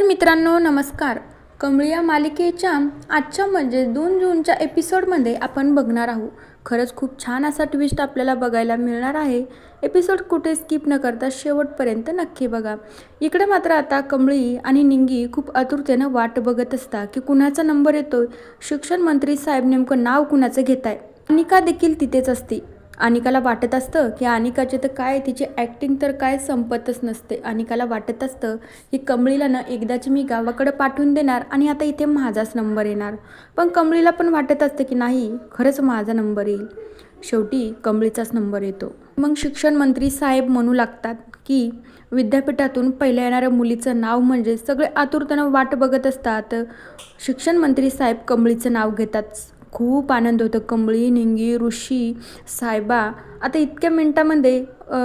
तर मित्रांनो नमस्कार. कमळी या मालिकेच्या आजच्या म्हणजे 2 जूनच्या एपिसोडमध्ये आपण बघणार आहोत. खरंच खूप छान असा ट्विस्ट आपल्याला बघायला मिळणार आहे. एपिसोड कुठे स्किप न करता शेवटपर्यंत नक्की बघा. इकडे मात्र आता कमळी आणि निंगी खूप आतुरतेनं वाट बघत असता की कुणाचा नंबर येतोय. शिक्षण मंत्री साहेब नेमकं नाव कुणाचं घेताय. अनिका देखील तिथेच असते. अनिकाला वाटत असतं की अनिकाचे तर काय तिची ॲक्टिंग तर काय संपतच नसते. अनिकाला वाटत असतं की कमळीला ना एकदाची मी गावाकडं पाठवून देणार आणि आता इथे माझाच नंबर येणार. पण कमळीला पण वाटत असतं की नाही खरंच माझा नंबर येईल. शेवटी कमळीचाच नंबर येतो. मग शिक्षण मंत्री साहेब म्हणू लागतात की विद्यापीठातून पहिल्या येणाऱ्या मुलीचं नाव म्हणजे सगळे आतुरतेनं वाट बघत असतात. शिक्षण मंत्री साहेब कमळीचं नाव घेतात. खूप आनंद होतो. कमळी, निंगी, ऋषी, सायबा आता इतक्या मिनिटामध्ये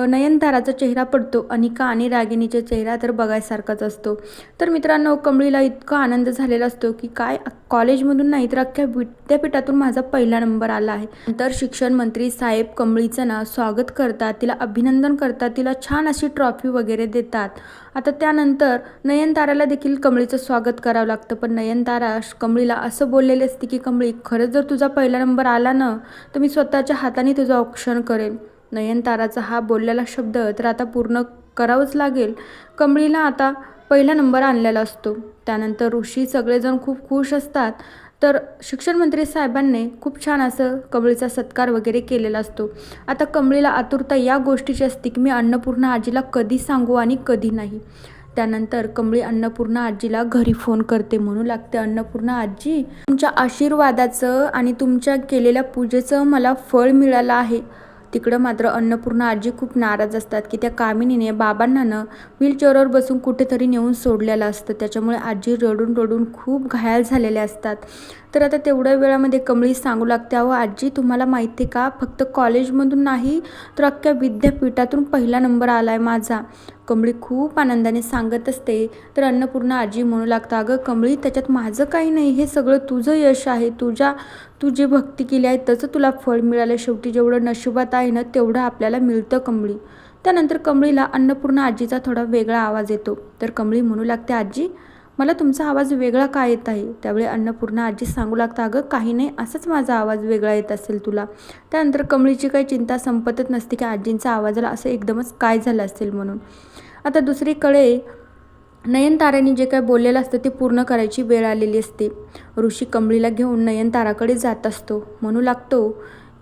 नयनताराचा चेहरा पडतो. अनिका आणि रागिणीचा चेहरा तर बघायसारखाच असतो. तर मित्रांनो कमळीला इतका आनंद झालेला असतो की काय कॉलेजमधून नाही तर अख्ख्या विद्यापीठातून माझा पहिला नंबर आला आहे. नंतर शिक्षण मंत्री साहेब कमळीचं ना स्वागत करतात, तिला अभिनंदन करतात, तिला छान अशी ट्रॉफी वगैरे देतात. आता त्यानंतर नयनताराला देखील कमळीचं स्वागत करावं लागतं. पण नयनतारा कमळीला असं बोललेली असते की कमळी खरंच जर तुझा पहिला नंबर आला ना तर मी स्वतःच्या हाताने तुझं औक्षण करेन. नयनताराचा हा बोललेला शब्द तर आता पूर्ण करावंच लागेल. कमळीला आता पहिला नंबर आणलेला असतो. त्यानंतर ऋषी सगळेजण खूप खुश असतात. तर शिक्षण मंत्री साहेबांनी खूप छान असं कमळीचा सत्कार वगैरे केलेला असतो. आता कमळीला आतुरता या गोष्टीची असते की मी अन्नपूर्णा आजीला कधी सांगू आणि कधी नाही. त्यानंतर कमळी अन्नपूर्णा आजीला घरी फोन करते. म्हणू लागते अन्नपूर्णा आजी तुमच्या आशीर्वादाचं आणि तुमच्या केलेल्या पूजेचं मला फळ मिळालं आहे. तिकडं मात्र अन्नपूर्णा आजी खूप नाराज असतात की त्या कामिनीने बाबांना न व्हीलचेअरवर बसून कुठेतरी नेऊन सोडलेलं असतं. त्याच्यामुळे आजी रडून रडून खूप घायाळ झालेले असतात. तर आता तेवढ्या वेळामध्ये कमळी सांगू लागते अहो आजी तुम्हाला माहिती आहे का फक्त कॉलेजमधून नाही तर अख्ख्या विद्यापीठातून पहिला नंबर आला आहे माझा. कमळी खूप आनंदाने सांगत असते. तर अन्नपूर्णा आजी म्हणू लागतं अगं कमळी त्याच्यात माझं काही नाही, हे सगळं तुझं यश आहे. तू जी भक्ती केली आहे त्याचं तुला फळ मिळालं. शेवटी जेवढं नशिबात आहे ना तेवढं आपल्याला मिळतं कमळी. त्यानंतर कमळीला अन्नपूर्णा आजीचा थोडा वेगळा आवाज येतो. तर कमळी म्हणू लागते आजी मला तुमचा आवाज वेगळा का येत आहे. त्यावेळी अन्नपूर्णा आजी सांगू लागतं अगं काही नाही असंच माझा आवाज वेगळा येत असेल तुला. त्यानंतर कमळीची काही चिंता संपतच नसते की आजींचा आवाजाला असं एकदमच काय झालं असेल म्हणून. आता दुसरीकडे नयनताराने जे काय बोललेलं असतं ते पूर्ण करायची वेळ आलेली असते. ऋषी कमळीला घेऊन नयनताराकडे जात असतो. म्हणू लागतो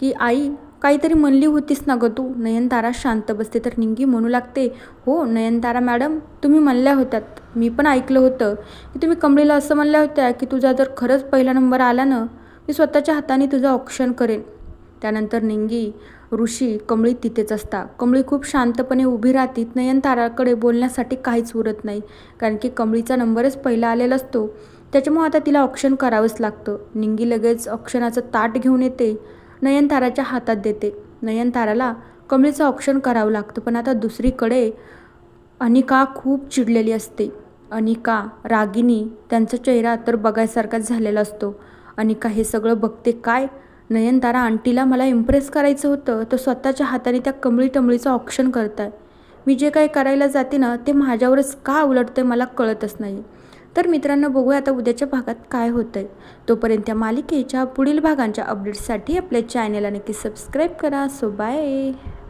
की आई काहीतरी म्हणली होतीस ना गं तू. नयनतारा शांत बसते. तर निंगी म्हणू लागते हो नयनतारा मॅडम तुम्ही म्हणल्या होत्यात, मी पण ऐकलं होतं की तुम्ही कमळीला असं म्हणल्या होत्या की तुझा जर खरंच पहिला नंबर आला ना मी स्वतःच्या हाताने तुझं औक्षण करेन. त्यानंतर निंगी, ऋषी, कमळी तिथेच असता. कमळी खूप शांतपणे उभी राहते. नयनताराकडे बोलण्यासाठी काहीच उरत नाही कारण की कमळीचा नंबरच पहिला आलेला असतो. त्याच्यामुळे आता तिला औक्षण करावंच लागतं. निंगी लगेच औक्षणाचं ताट घेऊन येते, नयनताराच्या हातात देते. नयनताराला कमळीचं औक्षण करावं लागतं. पण आता दुसरीकडे अनिका खूप चिडलेली असते. अनिका, रागिनी त्यांचा चेहरा तर बघायसारखाच झालेला असतो. अनिका हे सगळं बघते काय नयनतारा आंटीला मला इम्प्रेस करायचं होतं तर स्वतःच्या हाताने त्या कमळीचं औक्षण करताय. मी जे काही करायला जाते ना ते माझ्यावरच का उलटते मला कळतच नाही. तर मित्रांनो बघूया आता उद्याच्या भागात काय होतंय. तोपर्यंत या मालिकेच्या पुढील भागांच्या अपडेट्ससाठी आपल्या चॅनलला नक्की सबस्क्राईब करा. So bye.